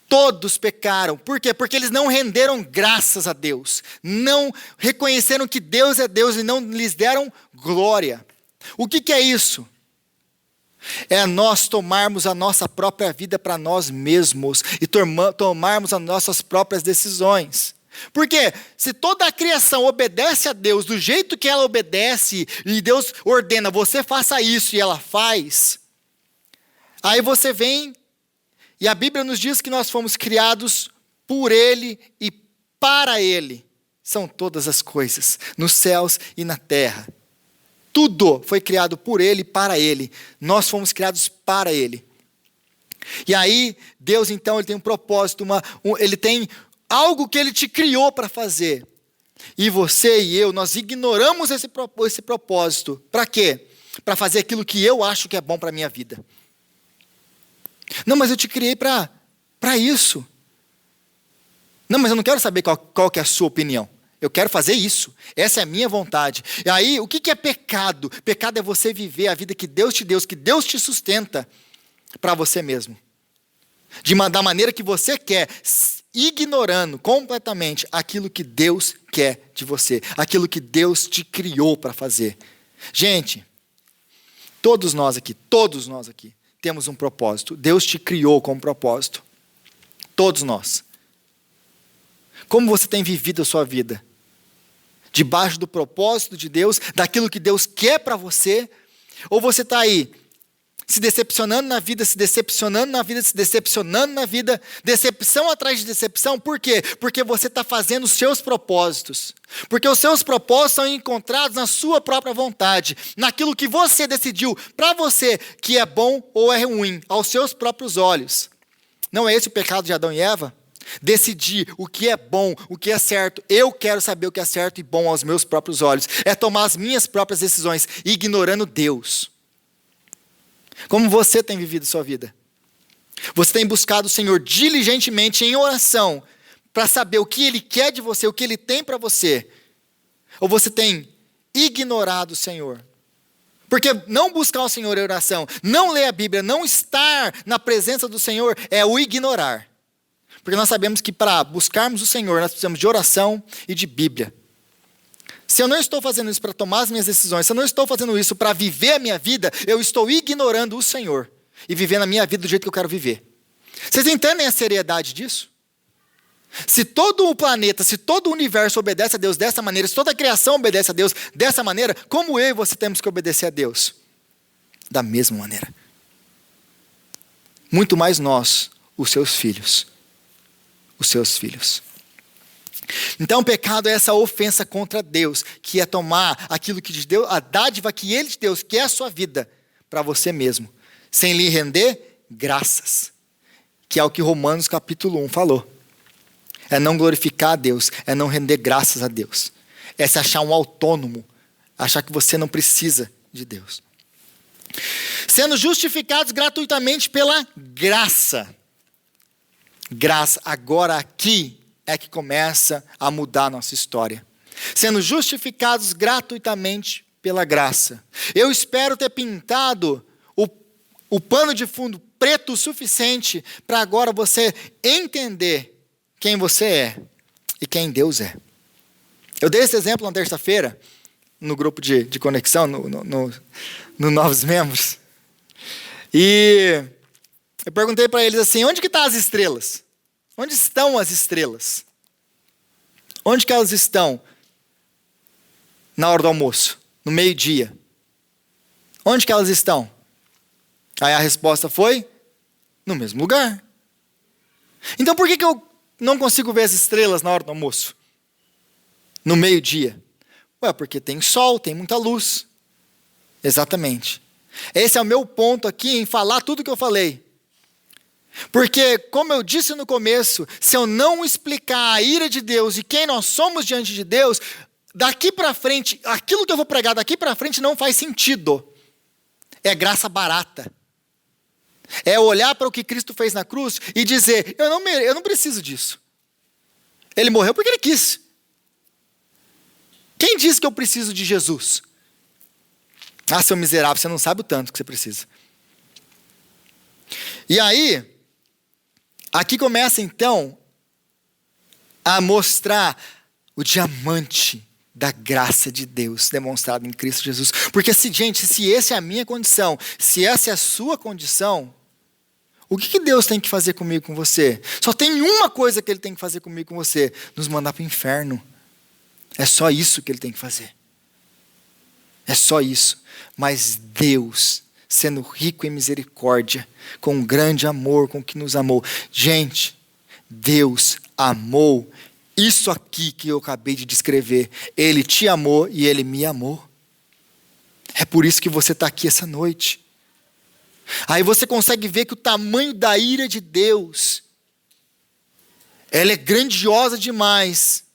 Todos pecaram. Por quê? Porque eles não renderam graças a Deus. Não reconheceram que Deus é Deus e não lhes deram glória. O que é isso? É nós tomarmos a nossa própria vida para nós mesmos e tomarmos as nossas próprias decisões. Porque se toda a criação obedece a Deus do jeito que ela obedece, e Deus ordena, você faça isso, e ela faz, aí você vem, e a Bíblia nos diz que nós fomos criados por Ele e para Ele. São todas as coisas, nos céus e na terra. Tudo foi criado por Ele e para Ele. Nós fomos criados para Ele. E aí, Deus então, Ele tem um propósito, Ele tem algo que Ele te criou para fazer. E você e eu, nós ignoramos esse propósito. Para quê? Para fazer aquilo que eu acho que é bom para a minha vida. Não, mas eu te criei para isso. Não, mas eu não quero saber qual que é a sua opinião. Eu quero fazer isso. Essa é a minha vontade. E aí, o que é pecado? Pecado é você viver a vida que Deus te deu, que Deus te sustenta para você mesmo. Da maneira que você quer, ignorando completamente aquilo que Deus quer de você. Aquilo que Deus te criou para fazer. Gente, todos nós aqui, temos um propósito. Deus te criou com um propósito. Todos nós. Como você tem vivido a sua vida? Debaixo do propósito de Deus, daquilo que Deus quer para você? Ou você está aí, se decepcionando na vida, decepção atrás de decepção? Por quê? Porque você está fazendo os seus propósitos. Porque os seus propósitos são encontrados na sua própria vontade, naquilo que você decidiu para você, que é bom ou é ruim, aos seus próprios olhos. Não é esse o pecado de Adão e Eva? Decidir o que é bom, o que é certo. Eu quero saber o que é certo e bom aos meus próprios olhos. É tomar as minhas próprias decisões, ignorando Deus. Como você tem vivido sua vida? Você tem buscado o Senhor diligentemente em oração para saber o que Ele quer de você, o que Ele tem para você? Ou você tem ignorado o Senhor? Porque não buscar o Senhor em oração, não ler a Bíblia, não estar na presença do Senhor é o ignorar. Porque nós sabemos que para buscarmos o Senhor, nós precisamos de oração e de Bíblia. Se eu não estou fazendo isso para tomar as minhas decisões, se eu não estou fazendo isso para viver a minha vida, eu estou ignorando o Senhor e vivendo a minha vida do jeito que eu quero viver. Vocês entendem a seriedade disso? Se todo o planeta, se todo o universo obedece a Deus dessa maneira, se toda a criação obedece a Deus dessa maneira, como eu e você temos que obedecer a Deus? Da mesma maneira. Muito mais nós, os seus filhos. Então o pecado é essa ofensa contra Deus, que é tomar aquilo que de Deus, a dádiva que Ele te deu, que é a sua vida, para você mesmo, sem lhe render graças, que é o que Romanos capítulo 1 falou. É não glorificar a Deus, é não render graças a Deus, é se achar um autônomo, achar que você não precisa de Deus. Sendo justificados gratuitamente pela graça. Graça, agora aqui é que começa a mudar a nossa história. sendo justificados gratuitamente pela graça. Eu espero ter pintado o pano de fundo preto o suficiente para agora você entender quem você é e quem Deus é. Eu dei esse exemplo na terça-feira, no grupo de conexão, no Novos Membros. E eu perguntei para eles assim, onde que estão as estrelas? Onde estão as estrelas? Onde que elas estão na hora do almoço? No meio-dia? Onde que elas estão? Aí a resposta foi, no mesmo lugar. Então por que eu não consigo ver as estrelas na hora do almoço? No meio-dia? Ué, porque tem sol, tem muita luz. Exatamente. Esse é o meu ponto aqui em falar tudo o que eu falei. Porque, como eu disse no começo, se eu não explicar a ira de Deus e quem nós somos diante de Deus, daqui para frente, aquilo que eu vou pregar daqui para frente não faz sentido. É graça barata. É olhar para o que Cristo fez na cruz e dizer, eu não preciso disso. Ele morreu porque ele quis. Quem disse que eu preciso de Jesus? Ah, seu miserável, você não sabe o tanto que você precisa. E aí, aqui começa então a mostrar o diamante da graça de Deus demonstrado em Cristo Jesus. Porque se essa é a minha condição, se essa é a sua condição, o que Deus tem que fazer comigo, com você? Só tem uma coisa que Ele tem que fazer comigo, com você, nos mandar para o inferno. É só isso que Ele tem que fazer. É só isso. Mas Deus, sendo rico em misericórdia, com grande amor com que nos amou. Gente, Deus amou isso aqui que eu acabei de descrever. Ele te amou e Ele me amou. É por isso que você está aqui essa noite. Aí você consegue ver que o tamanho da ira de Deus, ela é grandiosa demais.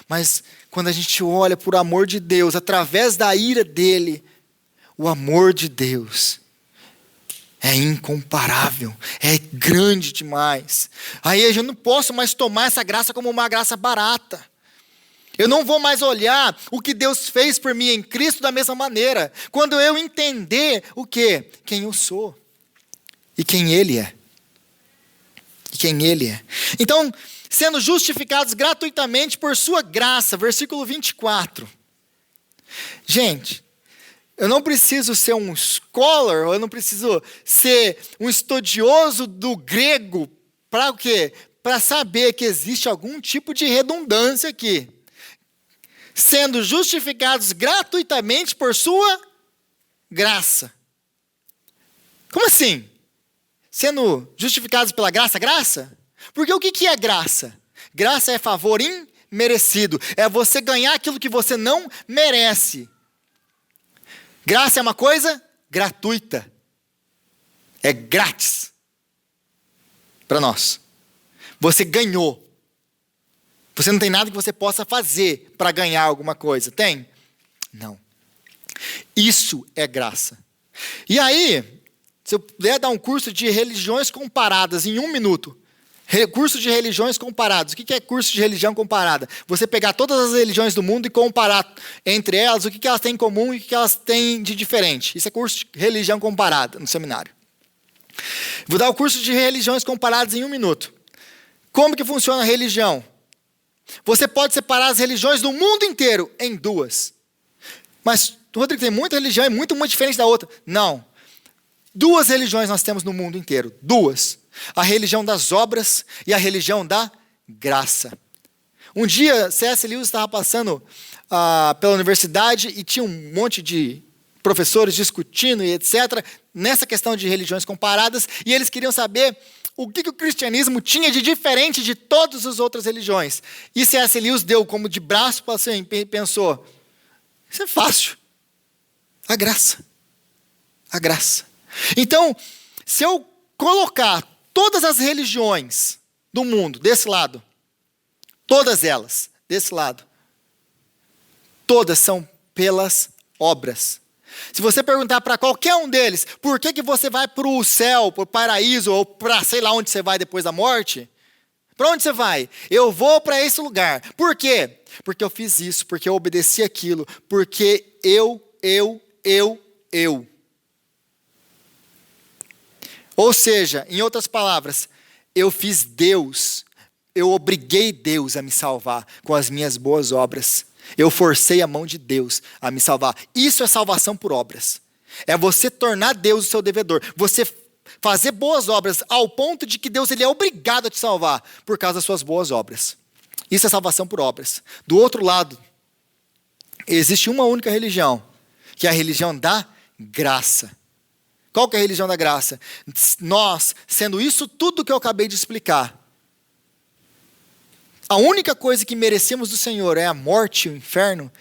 Mas quando a gente olha por amor de Deus, através da ira dele, o amor de Deus é incomparável, é grande demais. Aí eu não posso mais tomar essa graça como uma graça barata. Eu não vou mais olhar o que Deus fez por mim em Cristo da mesma maneira. Quando eu entender o quê? Quem eu sou. E quem Ele é. E quem Ele é. Então, sendo justificados gratuitamente por sua graça, versículo 24. Gente, eu não preciso ser um scholar, eu não preciso ser um estudioso do grego, para o quê? Para saber que existe algum tipo de redundância aqui. Sendo justificados gratuitamente por sua graça. Como assim? Sendo justificados pela graça, graça? Porque o que é graça? Graça é favor imerecido. É você ganhar aquilo que você não merece. Graça é uma coisa gratuita. É grátis. Para nós. Você ganhou. Você não tem nada que você possa fazer para ganhar alguma coisa. Tem? Não. Isso é graça. E aí, se eu puder dar um curso de religiões comparadas em 1 minuto. Curso de religiões comparadas. O que é curso de religião comparada? Você pegar todas as religiões do mundo e comparar entre elas o que elas têm em comum e o que elas têm de diferente. Isso é curso de religião comparada no seminário. Vou dar o curso de religiões comparadas em 1 minuto. Como que funciona a religião? Você pode separar as religiões do mundo inteiro em 2. Mas, Rodrigo, tem muita religião e muito diferente da outra. Não. 2 religiões nós temos no mundo inteiro. 2. A religião das obras e a religião da graça. Um dia, C.S. Lewis estava passando pela universidade e tinha um monte de professores discutindo e etc. nessa questão de religiões comparadas, e eles queriam saber o que o cristianismo tinha de diferente de todas as outras religiões. E C.S. Lewis deu como de braço para assim, pensou, isso é fácil. A graça. A graça. Então, se eu colocar todas as religiões do mundo desse lado, todas elas desse lado, todas são pelas obras. Se você perguntar para qualquer um deles, por que você vai para o céu, para o paraíso, ou para sei lá onde você vai depois da morte? Para onde você vai? Eu vou para esse lugar. Por quê? porque eu fiz isso, porque eu obedeci aquilo, porque eu. Ou seja, em outras palavras, eu fiz Deus, eu obriguei Deus a me salvar com as minhas boas obras. Eu forcei a mão de Deus a me salvar. Isso é salvação por obras. É você tornar Deus o seu devedor. Você fazer boas obras ao ponto de que Deus ele é obrigado a te salvar por causa das suas boas obras. Isso é salvação por obras. Do outro lado, existe uma única religião, que é a religião da graça. Qual que é a religião da graça? Nós, sendo isso tudo que eu acabei de explicar, a única coisa que merecemos do Senhor é a morte e o inferno,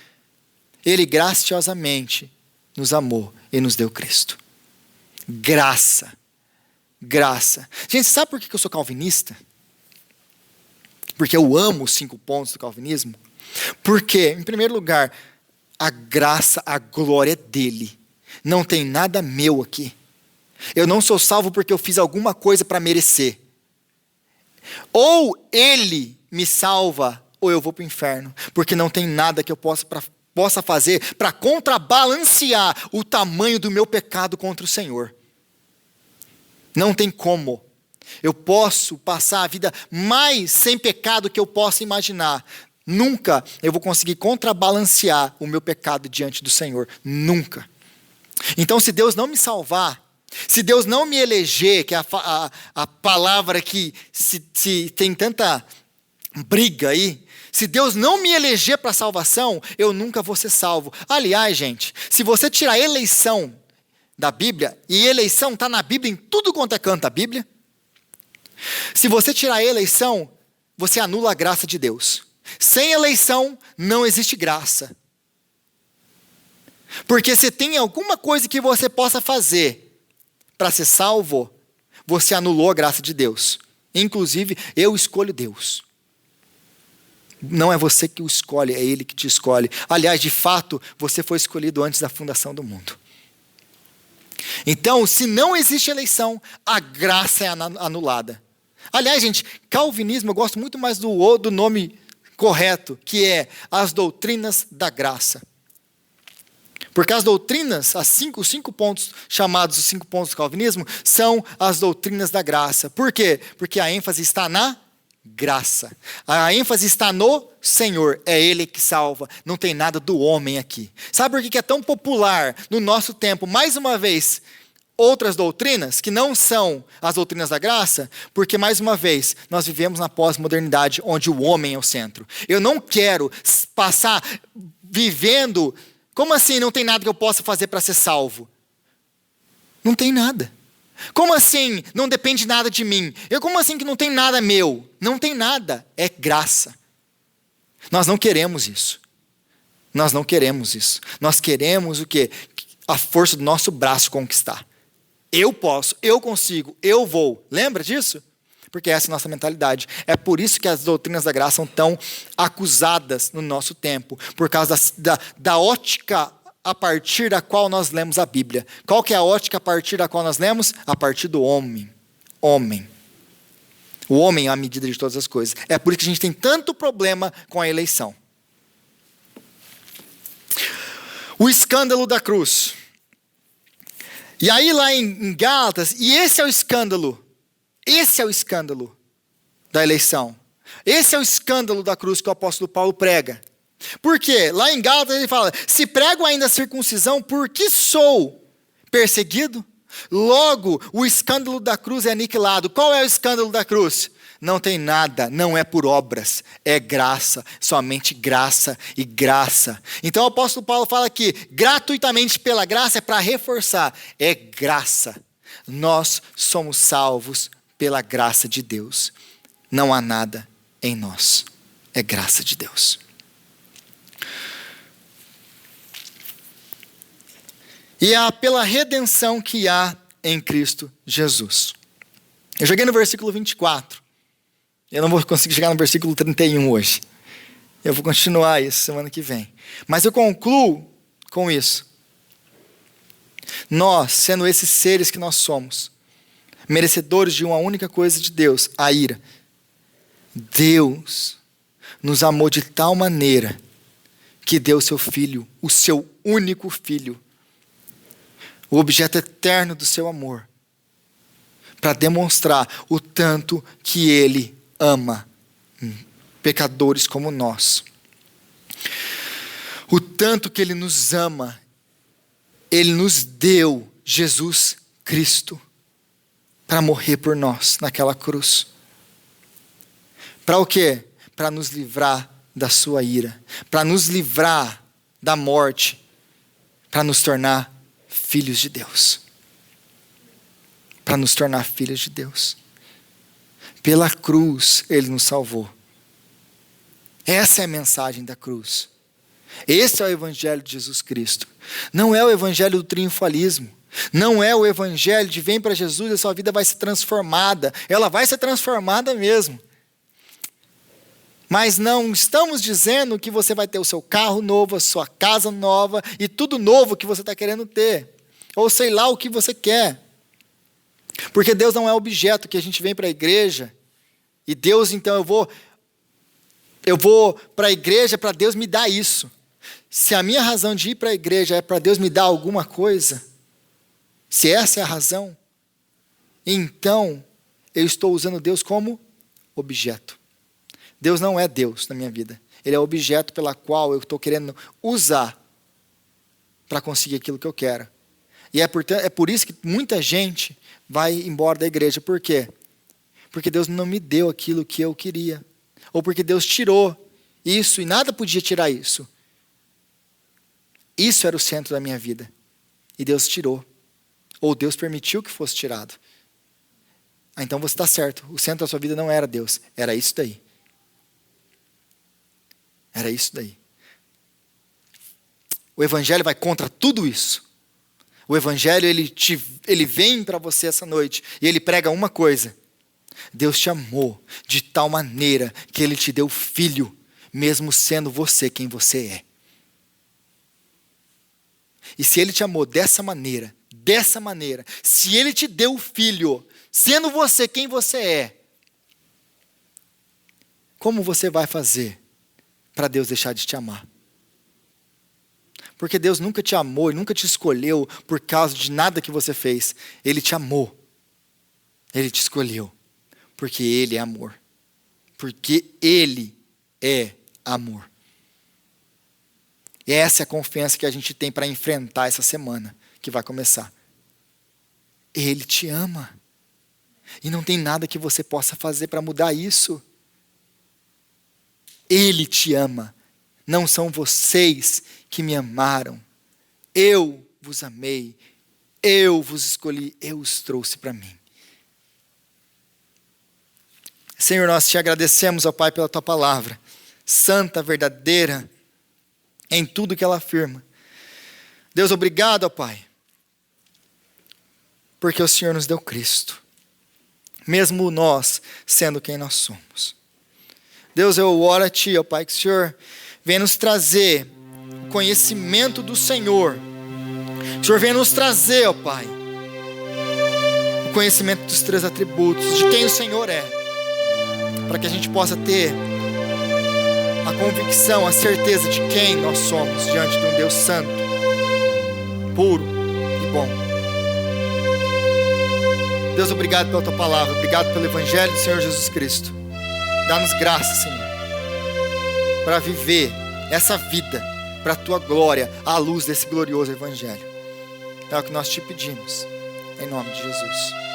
Ele graciosamente nos amou e nos deu Cristo. Graça. Graça. Gente, sabe por que eu sou calvinista? Porque eu amo os 5 pontos do calvinismo. Porque, em primeiro lugar, a graça, a glória é dele. Não tem nada meu aqui. Eu não sou salvo porque eu fiz alguma coisa para merecer. Ou ele me salva, ou eu vou para o inferno. Porque não tem nada que eu possa fazer para contrabalancear o tamanho do meu pecado contra o Senhor. Não tem como. Eu posso passar a vida mais sem pecado que eu possa imaginar. Nunca eu vou conseguir contrabalancear o meu pecado diante do Senhor. Nunca. Então, se Deus não me salvar, se Deus não me eleger, que é a palavra que se tem tanta briga aí, se Deus não me eleger para a salvação, eu nunca vou ser salvo. Aliás, gente, se você tirar eleição da Bíblia, e eleição está na Bíblia em tudo quanto é canto da Bíblia, se você tirar a eleição, você anula a graça de Deus. Sem eleição, não existe graça. Porque se tem alguma coisa que você possa fazer para ser salvo, você anulou a graça de Deus. Inclusive, eu escolho Deus. Não é você que o escolhe, é Ele que te escolhe. Aliás, de fato, você foi escolhido antes da fundação do mundo. Então, se não existe eleição, a graça é anulada. Aliás, gente, calvinismo, eu gosto muito mais do nome correto, que é as doutrinas da graça. Porque as doutrinas, os 5 pontos chamados os 5 pontos do calvinismo, são as doutrinas da graça. Por quê? Porque a ênfase está na graça. A ênfase está no Senhor. É Ele que salva. Não tem nada do homem aqui. Sabe por que é tão popular no nosso tempo, mais uma vez, outras doutrinas que não são as doutrinas da graça? Porque, mais uma vez, nós vivemos na pós-modernidade, onde o homem é o centro. Eu não quero passar vivendo... Como assim não tem nada que eu possa fazer para ser salvo? Não tem nada. Como assim não depende nada de mim? Como assim que não tem nada meu? Não tem nada, é graça. Nós não queremos isso. Nós não queremos isso. Nós queremos o quê? A força do nosso braço conquistar. Eu posso, eu consigo, eu vou. Lembra disso? Porque essa é a nossa mentalidade. É por isso que as doutrinas da graça são tão acusadas no nosso tempo. Por causa da ótica a partir da qual nós lemos a Bíblia. Qual que é a ótica a partir da qual nós lemos? A partir do homem. Homem. O homem é a medida de todas as coisas. É por isso que a gente tem tanto problema com a eleição. O escândalo da cruz. E aí lá em Gálatas, e esse é o escândalo da eleição. Esse é o escândalo da cruz que o apóstolo Paulo prega. Por quê? Lá em Gálatas ele fala, se prego ainda a circuncisão, por que sou perseguido? Logo, o escândalo da cruz é aniquilado. Qual é o escândalo da cruz? Não tem nada, não é por obras, é graça, somente graça e graça. Então o apóstolo Paulo fala aqui, gratuitamente pela graça, é para reforçar, é graça. Nós somos salvos pela graça de Deus. Não há nada em nós. É graça de Deus. E é pela redenção que há em Cristo Jesus. Eu cheguei no versículo 24. Eu não vou conseguir chegar no versículo 31 hoje. Eu vou continuar isso semana que vem. Mas eu concluo com isso. Nós, sendo esses seres que nós somos, merecedores de uma única coisa de Deus, a ira. Deus nos amou de tal maneira que deu seu Filho, o seu único Filho, o objeto eterno do seu amor, para demonstrar o tanto que Ele ama pecadores como nós. O tanto que Ele nos ama, Ele nos deu Jesus Cristo para morrer por nós naquela cruz. Para o quê? Para nos livrar da sua ira, para nos livrar da morte, para nos tornar filhos de Deus. Para nos tornar filhos de Deus. Pela cruz Ele nos salvou. Essa é a mensagem da cruz. Esse é o evangelho de Jesus Cristo. Não é o evangelho do triunfalismo. Não é o evangelho de vem para Jesus e a sua vida vai ser transformada. Ela vai ser transformada mesmo. Mas não estamos dizendo que você vai ter o seu carro novo, a sua casa nova e tudo novo que você está querendo ter. Ou sei lá o que você quer. Porque Deus não é objeto que a gente vem para a igreja e Deus, então eu vou para a igreja para Deus me dar isso. Se a minha razão de ir para a igreja é para Deus me dar alguma coisa, se essa é a razão, então eu estou usando Deus como objeto. Deus não é Deus na minha vida. Ele é o objeto pela qual eu estou querendo usar para conseguir aquilo que eu quero. E é por isso que muita gente vai embora da igreja. Por quê? Porque Deus não me deu aquilo que eu queria. Ou porque Deus tirou isso e nada podia tirar isso. Isso era o centro da minha vida. E Deus tirou. Ou Deus permitiu que fosse tirado. Então você está certo. O centro da sua vida não era Deus. Era isso daí. Era isso daí. O evangelho vai contra tudo isso. O evangelho, ele vem para você essa noite e ele prega uma coisa. Deus te amou de tal maneira que Ele te deu filho, mesmo sendo você quem você é. E se Ele te amou dessa maneira, se Ele te deu filho, sendo você quem você é, como você vai fazer para Deus deixar de te amar? Porque Deus nunca te amou e nunca te escolheu por causa de nada que você fez. Ele te amou. Ele te escolheu. Porque Ele é amor. Porque Ele é amor. E essa é a confiança que a gente tem para enfrentar essa semana que vai começar. Ele te ama. E não tem nada que você possa fazer para mudar isso. Ele te ama. Não são vocês que me amaram. Eu vos amei. Eu vos escolhi. Eu os trouxe para mim. Senhor, nós te agradecemos, ó Pai, pela Tua palavra. Santa, verdadeira, em tudo que ela afirma. Deus, obrigado, ó Pai. Porque o Senhor nos deu Cristo. Mesmo nós sendo quem nós somos. Deus, eu oro a Ti, ó Pai, que o Senhor venha nos trazer o conhecimento do Senhor. O Senhor venha nos trazer, ó Pai, o conhecimento dos 3 atributos, de quem o Senhor é. Para que a gente possa ter a convicção, a certeza de quem nós somos diante de um Deus santo, puro e bom. Deus, obrigado pela Tua palavra, obrigado pelo Evangelho do Senhor Jesus Cristo. Dá-nos graça, Senhor, para viver essa vida para a Tua glória, à luz desse glorioso Evangelho. É o que nós te pedimos, em nome de Jesus.